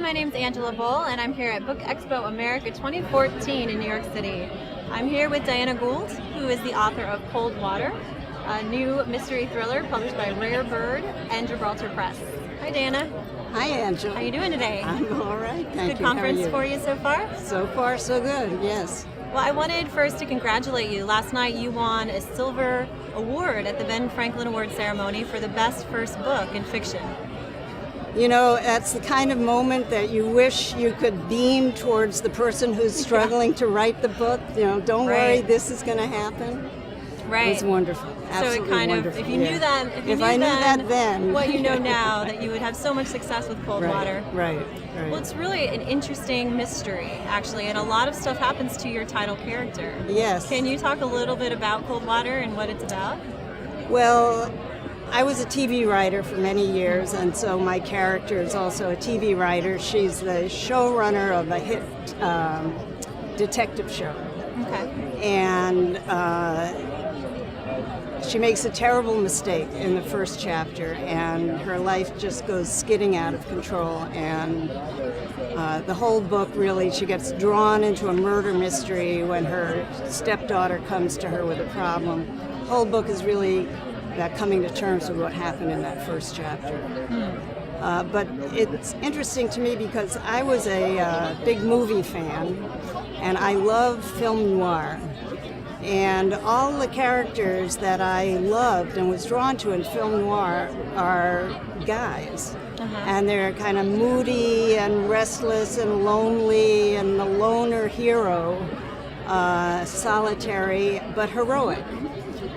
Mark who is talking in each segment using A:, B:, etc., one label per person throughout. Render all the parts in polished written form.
A: my name's Angela Bole, and I'm here at Book Expo America 2014 in New York City. I'm here with Diana Gould, who is the author of Coldwater, a new mystery thriller published by Rare Bird and Gibraltar Press. Hi, Diana.
B: Hi, Angela.
A: How are you doing today?
B: I'm all right, thank you.
A: Good conference for you so far?
B: So far, so good, yes.
A: Well, I wanted first to congratulate you. Last night you won a silver award at the Ben Franklin Award ceremony for the best first book in fiction.
B: You know, that's the kind of moment that you wish you could beam towards the person who's struggling to write the book. You know, don't worry, this is going to happen.
A: Right.
B: It was wonderful. Absolutely
A: so it kind
B: wonderful.
A: of, if you knew that,
B: if I knew that then,
A: what you know now, that you would have so much success with Coldwater.
B: Right.
A: Well, it's really an interesting mystery, actually, and a lot of stuff happens to your title character.
B: Yes.
A: Can you talk a little bit about Coldwater and what it's about?
B: Well, I was a TV writer for many years, and so my character is also a TV writer. She's the showrunner of a hit detective show.
A: Okay.
B: And she makes a terrible mistake in the first chapter, and her life just goes skidding out of control. And the whole book, really, she gets drawn into a murder mystery when her stepdaughter comes to her with a problem. The whole book is really about coming to terms with what happened in that first chapter. But it's interesting to me because I was a big movie fan, and I love film noir. And all the characters that I loved and was drawn to in film noir are guys. And they're kind of moody and restless and lonely, and the loner hero, solitary but heroic.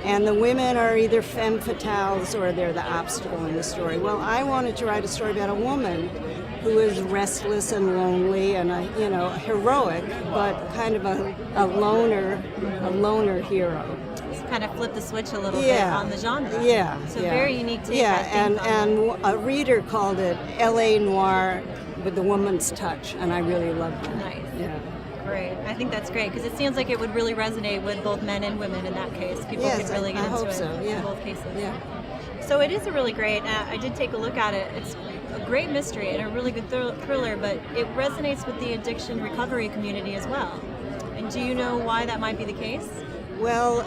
B: And the women are either femme fatales or they're the obstacle in the story. Well, I wanted to write a story about a woman who is restless and lonely and heroic, but kind of a loner hero.
A: Just kind of flip the switch a little bit on the genre.
B: Yeah.
A: So very unique take.
B: And a reader called it L.A. Noir with the woman's touch, and I really loved it.
A: Nice.
B: Yeah.
A: Great. I think that's great because it seems like it would really resonate with both men and women in that case. People could really get into it in both cases.
B: Yeah.
A: So it is a really great, I did take a look at it. It's a great mystery and a really good thriller, but it resonates with the addiction recovery community as well. And do you know why that might be the case?
B: Well,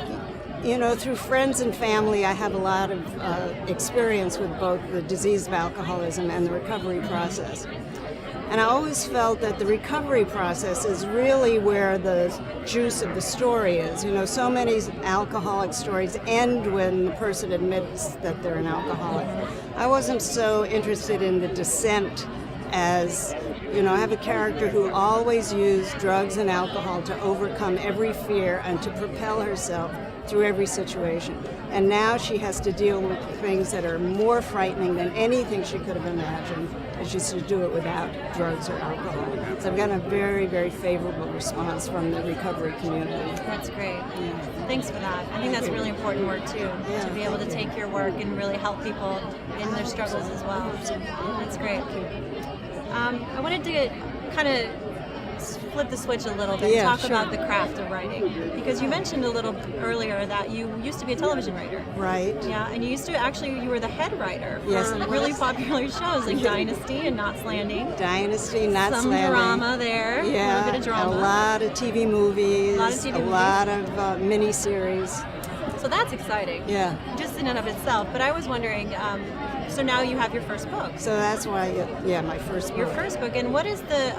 B: you know, through friends and family, I have a lot of experience with both the disease of alcoholism and the recovery process. And I always felt that the recovery process is really where the juice of the story is. You know, so many alcoholic stories end when the person admits that they're an alcoholic. I wasn't so interested in the descent as, you know, I have a character who always used drugs and alcohol to overcome every fear and to propel herself through every situation. And now she has to deal with things that are more frightening than anything she could have imagined, and she has to do it without drugs or alcohol. So I've gotten a very, very favorable response from the recovery community.
A: That's great. Yeah. Thanks for that. I think that's really important work too, to be able to take your work and really help people in their struggles as well. That's great. I wanted to kind of flip the switch a little bit and talk about the craft of writing, because you mentioned a little earlier that you used to be a television writer.
B: Right.
A: Yeah, and you were the head writer for really popular shows like Dynasty and Knots Landing.
B: Dynasty, Knots Landing.
A: Some drama there.
B: Yeah,
A: a little bit of drama.
B: A lot of TV movies. A lot of miniseries.
A: So that's exciting.
B: Yeah.
A: Just in and of itself. But I was wondering, so now you have your first book.
B: So that's why, my first book.
A: Your first book. And what is the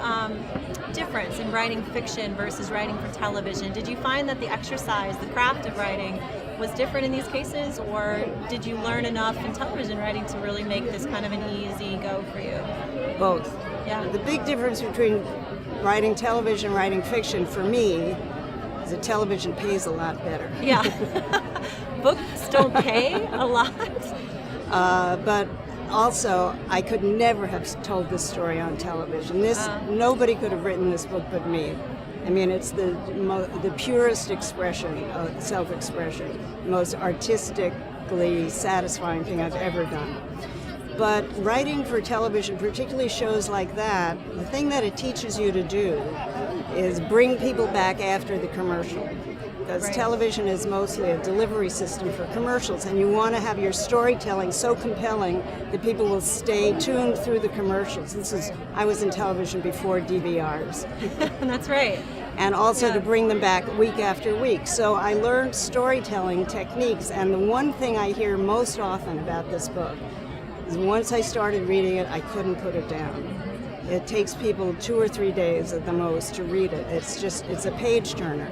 A: difference in writing fiction versus writing for television? Did you find that the exercise, the craft of writing, was different in these cases, or did you learn enough in television writing to really make this kind of an easy go for you?
B: Both.
A: Yeah.
B: The big difference between writing television and writing fiction for me is that television pays a lot better.
A: Yeah. Books don't pay a lot.
B: But also, I could never have told this story on television. Nobody could have written this book but me. I mean, it's the purest expression of self-expression, the most artistically satisfying thing I've ever done. But writing for television, particularly shows like that, the thing that it teaches you to do is bring people back after the commercial. because
A: Right.
B: television is mostly a delivery system for commercials, and you want to have your storytelling so compelling that people will stay tuned through the commercials. I was in television before DVRs.
A: That's right.
B: And also
A: Yeah.
B: to bring them back week after week. So I learned storytelling techniques, and the one thing I hear most often about this book is once I started reading it, I couldn't put it down. It takes people 2 or 3 days at the most to read it. It's a page turner.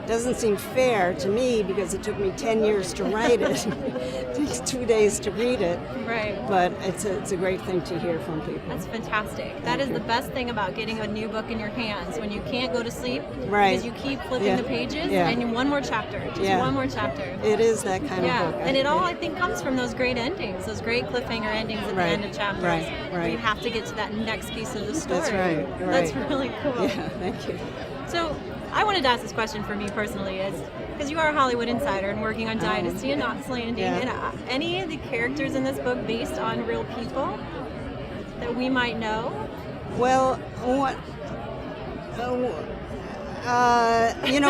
B: Doesn't seem fair to me because it took me 10 years to write it. It takes 2 days to read it.
A: Right.
B: But it's a great thing to hear from people.
A: That's fantastic. That is the best thing about getting a new book in your hands when you can't go to sleep.
B: Right.
A: Because you keep flipping
B: Yeah.
A: the pages
B: Yeah.
A: and one more chapter, just
B: Yeah.
A: one more chapter.
B: It is that kind
A: Yeah,
B: of book.
A: and it all I think comes from those great endings, those great cliffhanger endings at
B: Right,
A: the end of chapters.
B: right,
A: Where
B: right.
A: you have to get to that next piece of the story.
B: That's right,
A: That's
B: right.
A: really cool.
B: Yeah, thank you.
A: So I wanted to ask this question for me personally is because you are a Hollywood insider and working on Dynasty and Knots Landing,
B: Yeah.
A: and any of the characters in this book based on real people that we might know?
B: Well,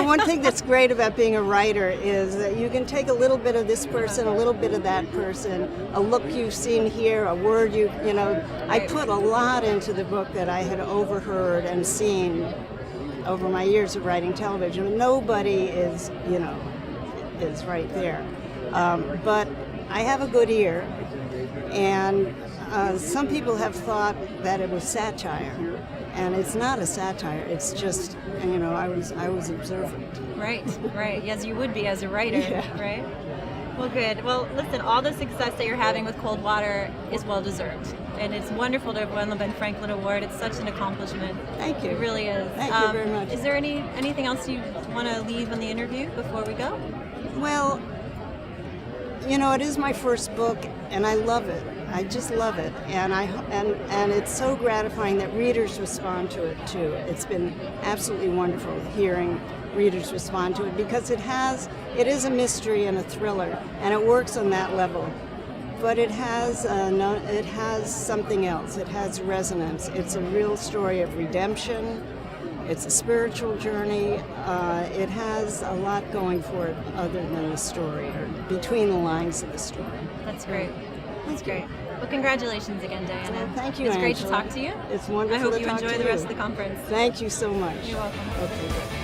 B: one thing that's great about being a writer is that you can take a little bit of this person, a little bit of that person, a look you've seen here, a word I put a lot into the book that I had overheard and seen over my years of writing television. Nobody is right there. But I have a good ear, and some people have thought that it was satire, and it's not a satire. It's just, I was observant.
A: Right, right. Yes, you would be as a writer,
B: Yeah.
A: right? Well, good. Well, listen, all the success that you're having with Coldwater is well-deserved. And it's wonderful to have won the Ben Franklin Award. It's such an accomplishment.
B: Thank you.
A: It really is.
B: Thank you very much.
A: Is there anything else you want to leave in the interview before we go?
B: Well, it is my first book, and I love it. I just love it, and it's so gratifying that readers respond to it too. It's been absolutely wonderful hearing readers respond to it because it is a mystery and a thriller, and it works on that level. But it has something else. It has resonance. It's a real story of redemption. It's a spiritual journey. It has a lot going for it other than the story, or between the lines of the story.
A: That's great. That's great. Well, congratulations again, Diana.
B: Well, thank you,
A: It's great to
B: Angela.
A: talk to you.
B: It's wonderful
A: I hope
B: to
A: you
B: talk
A: enjoy
B: to
A: the rest
B: you.
A: of the conference.
B: Thank you so much.
A: You're welcome.
B: Okay, good.